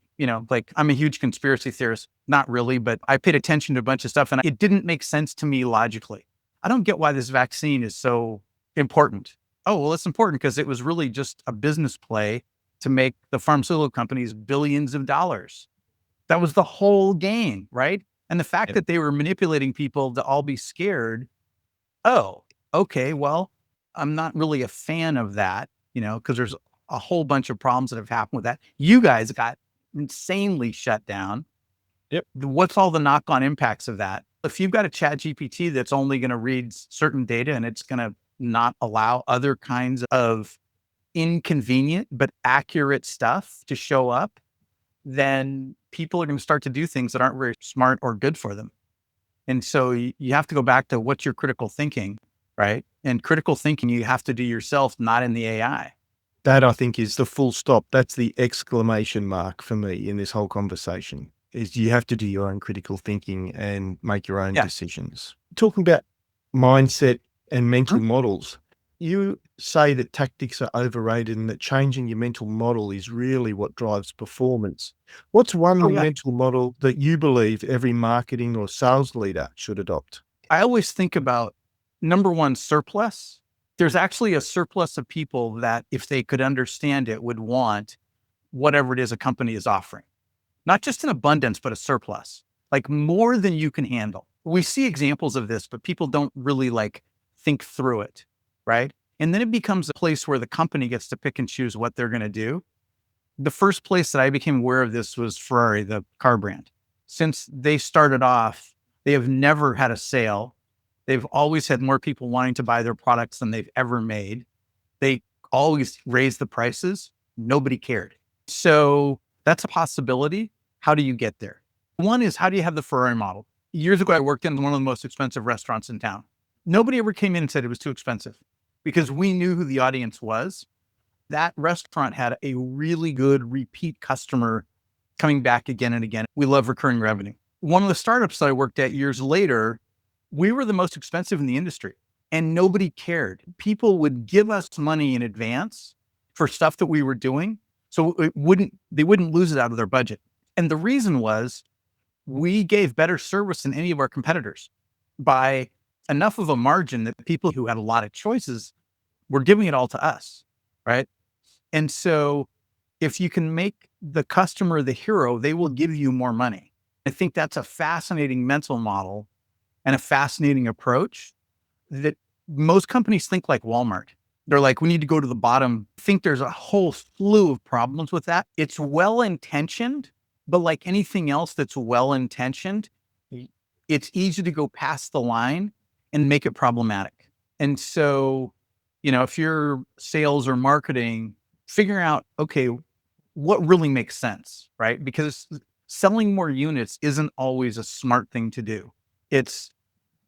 like, I'm a huge conspiracy theorist, not really, but I paid attention to a bunch of stuff and it didn't make sense to me logically. I don't get why this vaccine is so important. Oh, well, it's important because it was really just a business play to make the pharmaceutical companies billions of dollars. That was the whole game, right? And the fact that they were manipulating people to all be scared. Oh, okay. Well, I'm not really a fan of that, because there's a whole bunch of problems that have happened with that. You guys got insanely shut down. Yep. What's all the knock-on impacts of that? If you've got a chat GPT that's only going to read certain data and it's going to not allow other kinds of inconvenient but accurate stuff to show up, then people are going to start to do things that aren't very smart or good for them. And so you have to go back to what's your critical thinking, right? And critical thinking you have to do yourself, not in the AI. That, I think, is the full stop. That's the exclamation mark for me in this whole conversation, is you have to do your own critical thinking and make your own decisions. Talking about mindset and mental models, you say that tactics are overrated and that changing your mental model is really what drives performance. What's one mental model that you believe every marketing or sales leader should adopt? I always think about, number one, surplus. There's actually a surplus of people that, if they could understand it, would want whatever it is a company is offering. Not just an abundance, but a surplus, like more than you can handle. We see examples of this, but people don't really think through it, right? And then it becomes a place where the company gets to pick and choose what they're going to do. The first place that I became aware of this was Ferrari, the car brand. Since they started off, they have never had a sale. They've always had more people wanting to buy their products than they've ever made. They always raised the prices. Nobody cared. So that's a possibility. How do you get there? One is, how do you have the Ferrari model? Years ago, I worked in one of the most expensive restaurants in town. Nobody ever came in and said it was too expensive because we knew who the audience was. That restaurant had a really good repeat customer coming back again and again. We love recurring revenue. One of the startups that I worked at years later, we were the most expensive in the industry and nobody cared. People would give us money in advance for stuff that we were doing, so they wouldn't lose it out of their budget. And the reason was we gave better service than any of our competitors by enough of a margin that people who had a lot of choices were giving it all to us, right? And so if you can make the customer the hero, they will give you more money. I think that's a fascinating mental model and a fascinating approach that most companies think like Walmart. They're like, we need to go to the bottom. I think there's a whole slew of problems with that. It's well-intentioned, But like anything else that's well-intentioned, it's easy to go past the line and make it problematic. And so, if you're sales or marketing, figuring out, okay, what really makes sense, right? Because selling more units isn't always a smart thing to do. It's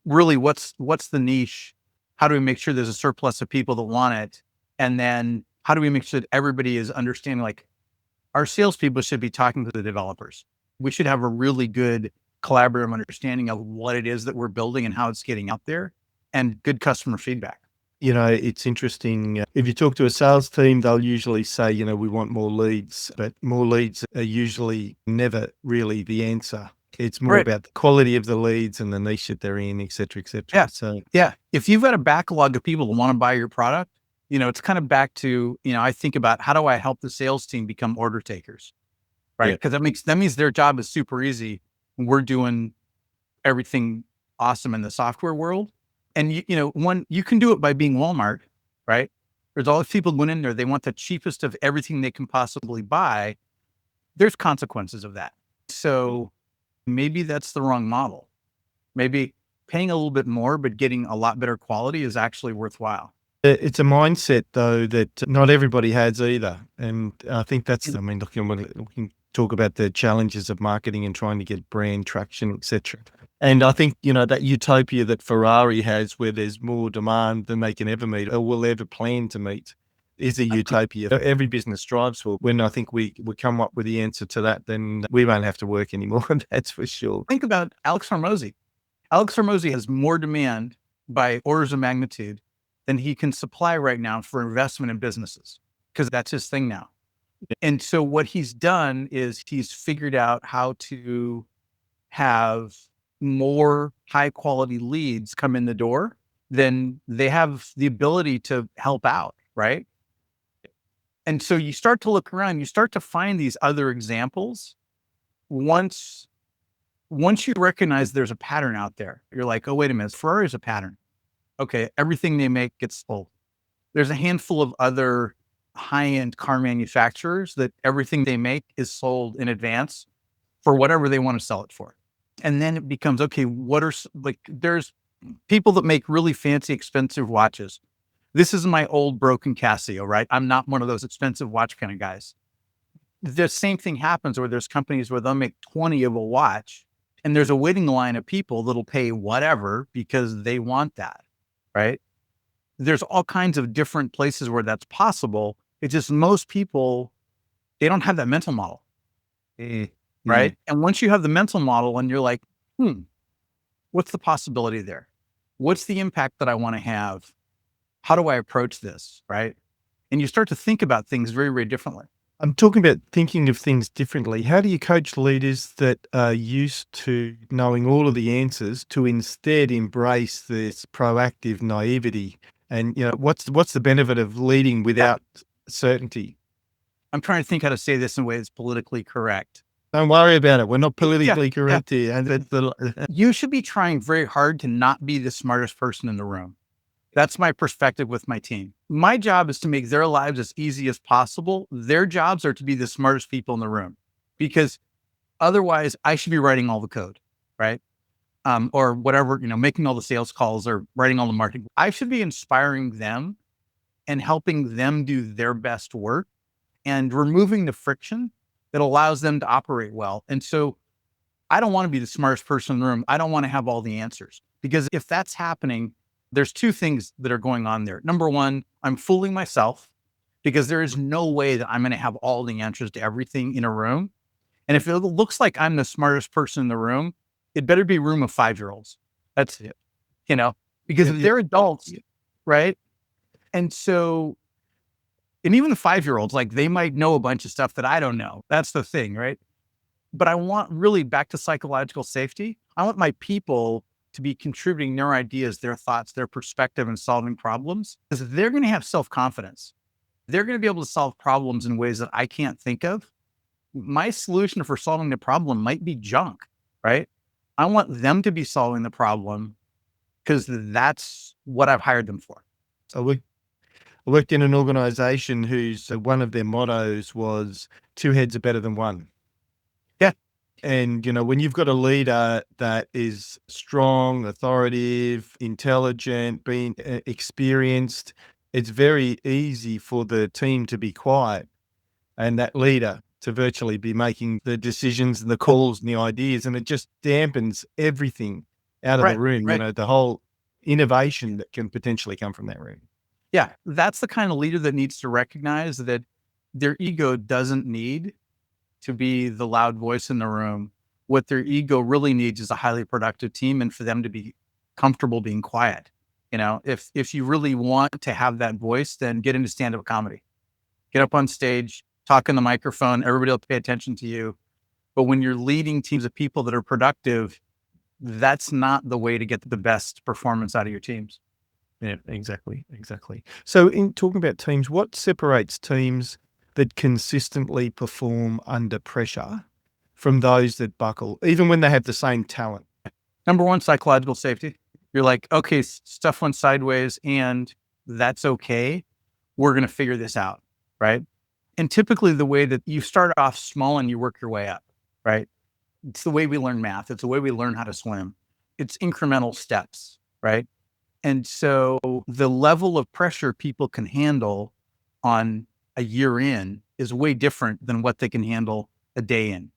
really what's the niche? How do we make sure there's a surplus of people that want it? And then how do we make sure that everybody is understanding, like, our salespeople should be talking to the developers. We should have a really good collaborative understanding of what it is that we're building and how it's getting out there, and good customer feedback. It's interesting. If you talk to a sales team, they'll usually say, we want more leads, but more leads are usually never really the answer. It's more Right. about the quality of the leads and the niche that they're in, et cetera, et cetera. Yeah. So, Yeah. If you've got a backlog of people that want to buy your product, it's kind of back to, I think about, how do I help the sales team become order takers? Right. yeah. Because that means their job is super easy. We're doing everything awesome in the software world. And you can do it by being Walmart, right? There's all these people going in there. They want the cheapest of everything they can possibly buy. There's consequences of that. So maybe that's the wrong model. Maybe paying a little bit more, but getting a lot better quality is actually worthwhile. It's a mindset, though, that not everybody has either. And I think that's, look, we can talk about the challenges of marketing and trying to get brand traction, et cetera. And I think, that utopia that Ferrari has, where there's more demand than they can ever meet or will ever plan to meet, is a utopia every business strives for. When I think we come up with the answer to that, then we won't have to work anymore. That's for sure. Think about Alex Hormozy. Alex Hormozy has more demand by orders of magnitude than he can supply right now for investment in businesses, because that's his thing now. And so what he's done is he's figured out how to have more high quality leads come in the door, then they have the ability to help out, right? And so you start to look around, you start to find these other examples. Once you recognize there's a pattern out there, you're like, oh, wait a minute, Ferrari's a pattern. Okay, everything they make gets sold. There's a handful of other high-end car manufacturers that everything they make is sold in advance for whatever they want to sell it for. And then it becomes, okay, there's people that make really fancy, expensive watches. This is my old broken Casio, right? I'm not one of those expensive watch kind of guys. The same thing happens where there's companies where they'll make 20 of a watch, and there's a waiting line of people that'll pay whatever because they want that, right? There's all kinds of different places where that's possible. It's just most people, they don't have that mental model, right? And once you have the mental model and you're like, what's the possibility there? What's the impact that I want to have? How do I approach this, right? And you start to think about things very, very differently. I'm talking about thinking of things differently. How do you coach leaders that are used to knowing all of the answers to instead embrace this proactive naivety? And, what's the benefit of leading without certainty? I'm trying to think how to say this in a way that's politically correct. Don't worry about it. We're not politically correct here. And you should be trying very hard to not be the smartest person in the room. That's my perspective with my team. My job is to make their lives as easy as possible. Their jobs are to be the smartest people in the room, because otherwise I should be writing all the code, right? Or whatever, making all the sales calls or writing all the marketing. I should be inspiring them and helping them do their best work and removing the friction that allows them to operate well. And so I don't want to be the smartest person in the room. I don't want to have all the answers, because if that's happening, there's two things that are going on there. Number one, I'm fooling myself, because there is no way that I'm going to have all the answers to everything in a room. And if it looks like I'm the smartest person in the room, it better be a room of 5-year-olds. That's it, because they're adults, right? And so, and even the 5-year-olds, like, they might know a bunch of stuff that I don't know. That's the thing, right? But I want, really back to psychological safety, I want my people to be contributing their ideas, their thoughts, their perspective in solving problems, because they're going to have self-confidence. They're going to be able to solve problems in ways that I can't think of. My solution for solving the problem might be junk, right? I want them to be solving the problem, because that's what I've hired them for. So I worked in an organization whose one of their mottos was 2 heads are better than one. Yeah. And, when you've got a leader that is strong, authoritative, intelligent, being experienced, it's very easy for the team to be quiet and that leader to virtually be making the decisions and the calls and the ideas. And it just dampens everything out of the Right, room, right. the whole innovation that can potentially come from that room. Yeah, that's the kind of leader that needs to recognize that their ego doesn't need to be the loud voice in the room. What their ego really needs is a highly productive team and for them to be comfortable being quiet. If you really want to have that voice, then get into stand-up comedy. Get up on stage, talk in the microphone, everybody will pay attention to you. But when you're leading teams of people that are productive, that's not the way to get the best performance out of your teams. Yeah, exactly. So in talking about teams, what separates teams that consistently perform under pressure from those that buckle, even when they have the same talent? Number one, psychological safety. You're like, okay, stuff went sideways and that's okay. We're going to figure this out. Right. And typically the way that you start off small and you work your way up, right? It's the way we learn math. It's the way we learn how to swim. It's incremental steps, right? And so the level of pressure people can handle on a year in is way different than what they can handle a day in.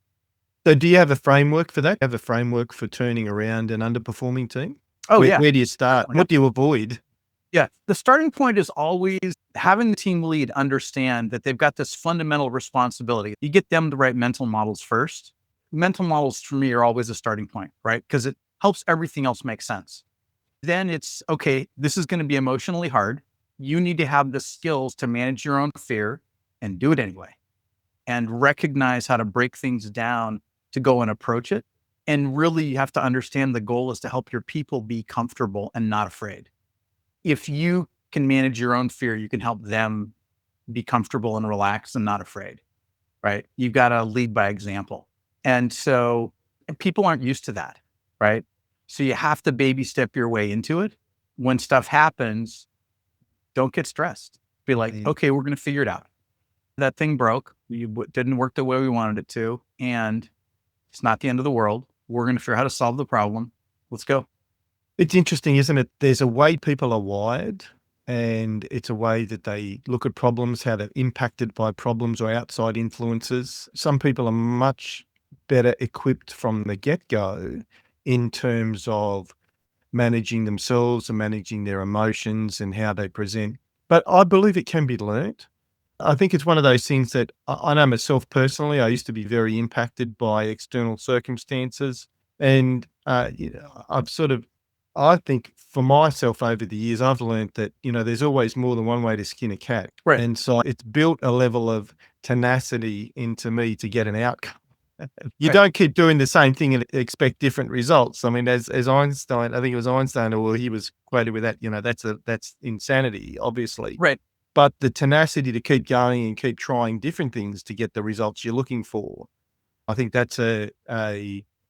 So do you have a framework for that? Have a framework for turning around an underperforming team? Oh, yeah. Where do you start? Definitely. What do you avoid? Yeah. The starting point is always having the team lead understand that they've got this fundamental responsibility. You get them the right mental models first. Mental models for me are always a starting point, right? Because it helps everything else make sense. Then it's, okay, this is going to be emotionally hard. You need to have the skills to manage your own fear and do it anyway, and recognize how to break things down to go and approach it. And really, you have to understand the goal is to help your people be comfortable and not afraid. If you can manage your own fear, you can help them be comfortable and relaxed and not afraid, right? You've got to lead by example. And people aren't used to that, right? So you have to baby step your way into it. When stuff happens, don't get stressed. Be like, okay, we're going to figure it out. That thing broke. It didn't work the way we wanted it to. And it's not the end of the world. We're going to figure out how to solve the problem. Let's go. It's interesting, isn't it? There's a way people are wired, and it's a way that they look at problems, how they're impacted by problems or outside influences. Some people are much better equipped from the get-go in terms of managing themselves and managing their emotions and how they present. But I believe it can be learnt. I think it's one of those things that I know myself personally. I used to be very impacted by external circumstances. And I think for myself over the years, I've learned that, there's always more than one way to skin a cat. Right. And so it's built a level of tenacity into me to get an outcome. You don't keep doing the same thing and expect different results. I mean, as Einstein, I think it was Einstein, or he was quoted with that, that's insanity, obviously. Right. But the tenacity to keep going and keep trying different things to get the results you're looking for, I think that's a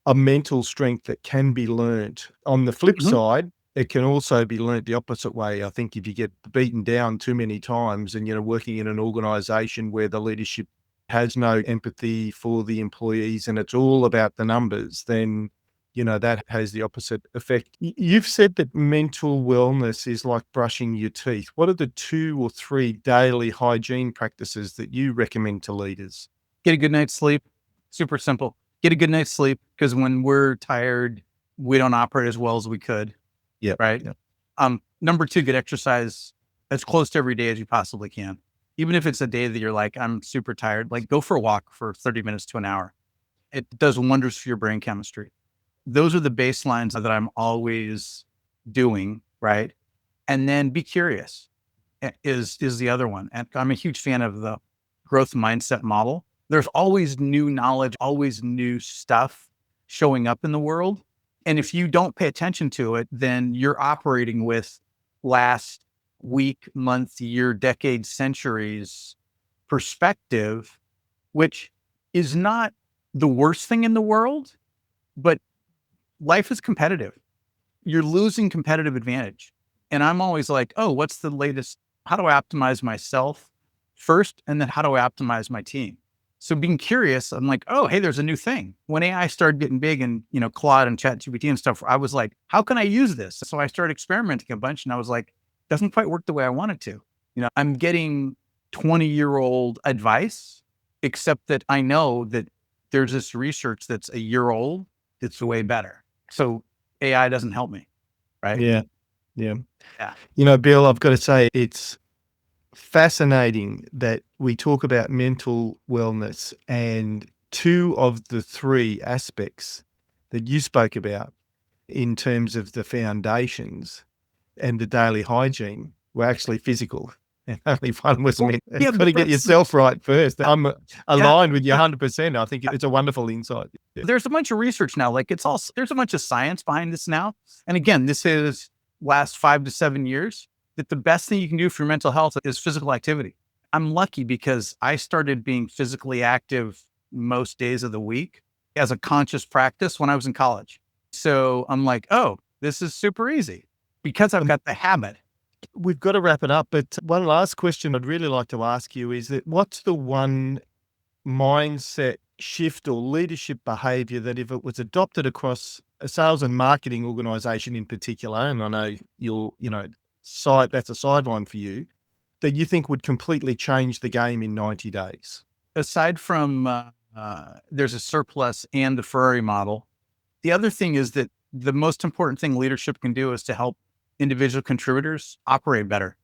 mental strength that can be learnt. On the flip side, it can also be learnt the opposite way. I think if you get beaten down too many times and, working in an organization where the leadership has no empathy for the employees and it's all about the numbers, then, that has the opposite effect. You've said that mental wellness is like brushing your teeth. What are the 2 or 3 daily hygiene practices that you recommend to leaders? Get a good night's sleep. Super simple. Get a good night's sleep, because when we're tired, we don't operate as well as we could. Yeah. Right. Yep. Number 2, get exercise as close to every day as you possibly can. Even if it's a day that you're like, I'm super tired, like go for a walk for 30 minutes to an hour. It does wonders for your brain chemistry. Those are the baselines that I'm always doing. Right. And then be curious is the other one. And I'm a huge fan of the growth mindset model. There's always new knowledge, always new stuff showing up in the world. And if you don't pay attention to it, then you're operating with last week, month, year, decade, centuries perspective, which is not the worst thing in the world, but life is competitive. You're losing competitive advantage. And I'm always like, oh, what's the latest? How do I optimize myself first? And then how do I optimize my team? So being curious, I'm like, oh, hey, there's a new thing. When AI started getting big and, Claude and ChatGPT and stuff, I was like, how can I use this? So I started experimenting a bunch and I was like, doesn't quite work the way I want it to. I'm getting 20-year-old advice, except that I know that there's this research that's a year old. It's way better. So AI doesn't help me. Right. Yeah. Yeah. Yeah. Bill, I've got to say it's fascinating that we talk about mental wellness, and two of the three aspects that you spoke about in terms of the foundations and the daily hygiene were actually physical. And only one was mental. Yeah, You've got to get yourself right first. I'm yeah, aligned with you 100%. I think it's a wonderful insight. Yeah. there's a bunch of research now. Like there's a bunch of science behind this now. And again, this is last 5 to 7 years, that the best thing you can do for your mental health is physical activity. I'm lucky because I started being physically active most days of the week as a conscious practice when I was in college. So I'm like, oh, this is super easy because I've got the habit. We've got to wrap it up, but one last question I'd really like to ask you is that what's the one mindset shift or leadership behavior that if it was adopted across a sales and marketing organization in particular, and I know that's a sideline for you, that you think would completely change the game in 90 days? Aside from there's a surplus and the Ferrari model, the other thing is that the most important thing leadership can do is to help individual contributors operate better.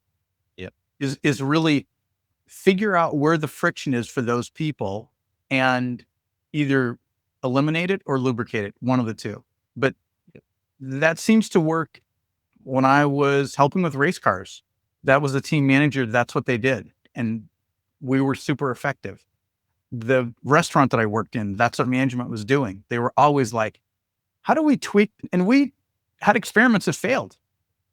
Yep. Is really figure out where the friction is for those people and either eliminate it or lubricate it, one of the two. But that seems to work. When I was helping with race cars, that was the team manager. That's what they did. And we were super effective. The restaurant that I worked in, that's what management was doing. They were always like, how do we tweak? And we had experiments that failed.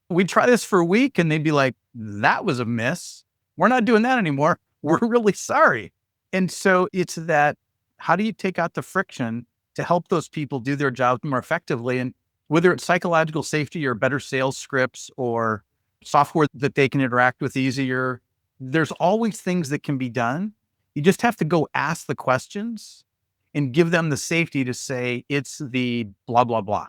We'd try this for a week and they'd be like, that was a miss. We're not doing that anymore. We're really sorry. And so it's that, how do you take out the friction to help those people do their job more effectively? And whether it's psychological safety or better sales scripts or software that they can interact with easier, there's always things that can be done. You just have to go ask the questions and give them the safety to say, it's the blah, blah, blah.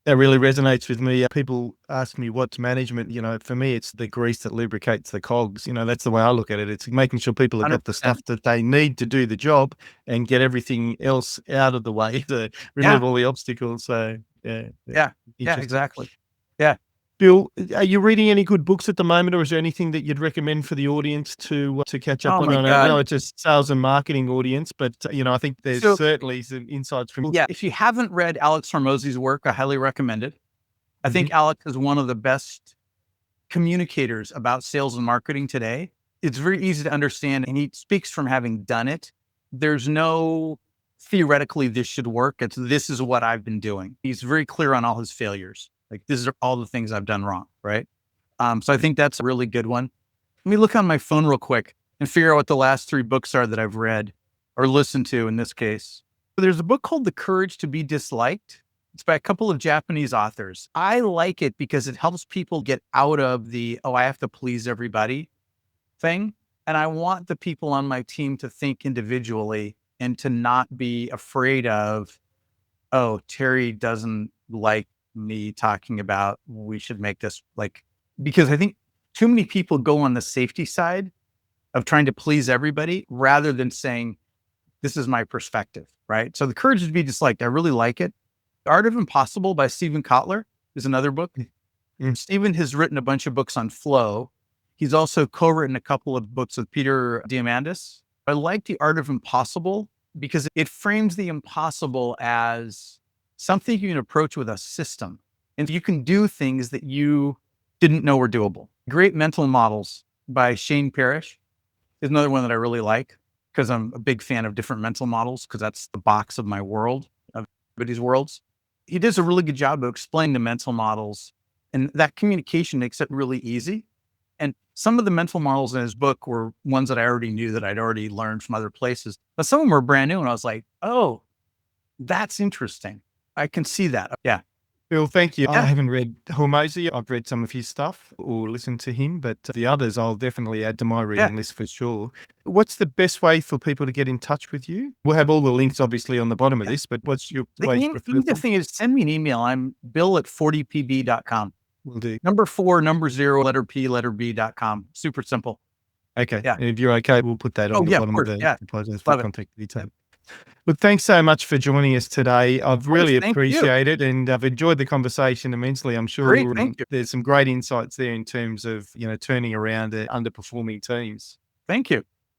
That really resonates with me. People ask me what's management. For me, it's the grease that lubricates the cogs. That's the way I look at it. It's making sure people have got the stuff that they need to do the job and get everything else out of the way to remove all the obstacles. So, yeah, exactly. Yeah. Bill, are you reading any good books at the moment, or is there anything that you'd recommend for the audience to catch up on? I know it's a sales and marketing audience, but I think there's certainly some insights from. Yeah, if you haven't read Alex Hormozi's work, I highly recommend it. I think Alex is one of the best communicators about sales and marketing today. It's very easy to understand, and he speaks from having done it. There's no theoretically this should work. This is what I've been doing. He's very clear on all his failures. Like, these are all the things I've done wrong, right? So I think that's a really good one. Let me look on my phone real quick and figure out what the last 3 books are that I've read or listened to in this case. There's a book called The Courage to be Disliked. It's by a couple of Japanese authors. I like it because it helps people get out of the, I have to please everybody thing. And I want the people on my team to think individually and to not be afraid of, Terry doesn't like me talking about we should make this because I think too many people go on the safety side of trying to please everybody rather than saying, this is my perspective, right? So The Courage to be Disliked, I really like it. The Art of Impossible by Stephen Kotler is another book. Stephen has written a bunch of books on flow. He's also co-written a couple of books with Peter Diamandis. I like The Art of Impossible because it frames the impossible as something you can approach with a system. And you can do things that you didn't know were doable. Great Mental Models by Shane Parrish is another one that I really like because I'm a big fan of different mental models because that's the box of my world, of everybody's worlds. He does a really good job of explaining the mental models, and that communication makes it really easy. And some of the mental models in his book were ones that I already knew that I'd already learned from other places, but some of them were brand new. And I was like, oh, that's interesting. I can see that. Yeah. Bill, thank you. I Yeah. haven't read Hormozy. I've read some of his stuff or listened to him, but the others I'll definitely add to my reading list for sure. What's the best way for people to get in touch with you? We'll have all the links obviously on the bottom of Yeah. this, but what's your The way easiest preferred? thing is send me an email. I'm bill@40pb.com. We'll do. Number 4, number 0, letter P, letter B.com. Super simple. Okay. Yeah. And if you're okay, we'll put that Oh, on the yeah, of bottom of course. the Yeah. podcast for Love it. contact detail. Look, thanks so much for joining us today. I've course, really thank you. appreciated and I've enjoyed the conversation immensely. I'm sure Great, thank you. there's some great insights there in terms of, turning around underperforming teams. Thank you.